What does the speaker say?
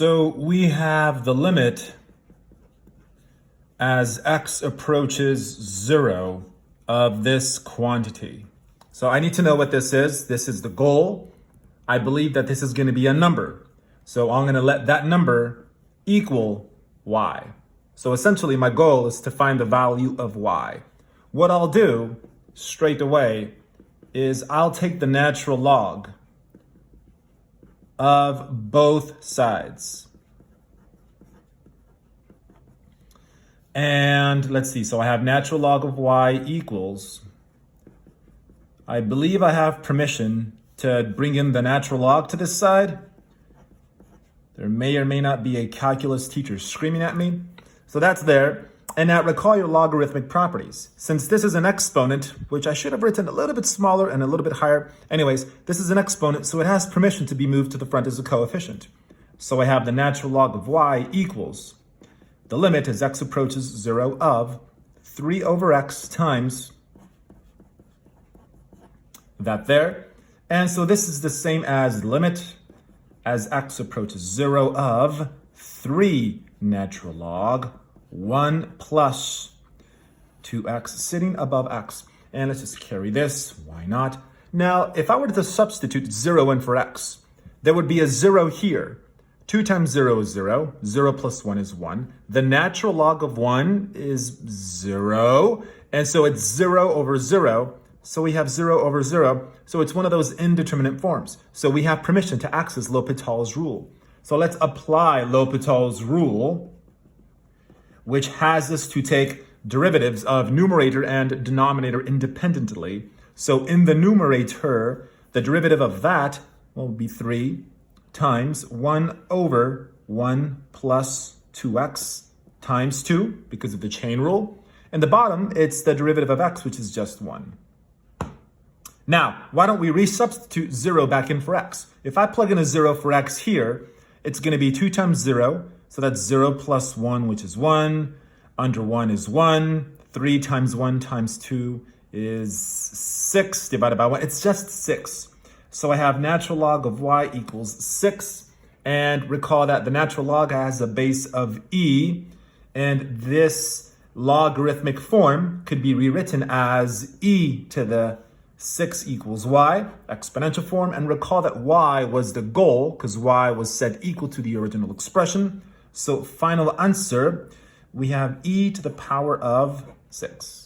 So we have the limit as x approaches 0 of this quantity. So I need to know what this is. This is the goal. I believe that this is going to be a number. So I'm going to let that number equal y. So essentially my goal is to find the value of y. What I'll do straight away is I'll take the natural log of both sides. And let's see, so I have natural log of y equals, I believe I have permission to bring in the natural log to this side. There may or may not be a calculus teacher screaming at me. So that's there. And now recall your logarithmic properties. Since this is an exponent, which I should have written a little bit smaller and a little bit higher. Anyways, this is an exponent, so it has permission to be moved to the front as a coefficient. So I have the natural log of y equals, the limit as x approaches 0 of 3 over x times that there. And so this is the same as limit as x approaches 0 of 3 natural log 1 plus 2x sitting above x. And let's just carry this. Why not? Now, if I were to substitute 0 in for x, there would be a 0 here. 2 times 0 is 0. 0 plus 1 is 1. The natural log of 1 is 0. And so it's 0 over 0. So we have 0 over 0. So it's one of those indeterminate forms. So we have permission to access L'Hopital's rule. So let's apply L'Hopital's rule, which has us to take derivatives of numerator and denominator independently. So in the numerator, the derivative of that will be 3 times 1 over 1 plus 2x times 2 because of the chain rule. In the bottom, it's the derivative of x, which is just 1. Now, why don't we resubstitute 0 back in for x? If I plug in a 0 for x here, it's going to be 2 times 0. So that's 0 plus 1, which is 1. Under 1 is 1. 3 times 1 times 2 is 6 divided by 1. It's just 6. So I have natural log of y equals 6. And recall that the natural log has a base of e. And this logarithmic form could be rewritten as e to the 6 equals y, exponential form. And recall that y was the goal because y was set equal to the original expression. So final answer, we have e to the power of 6.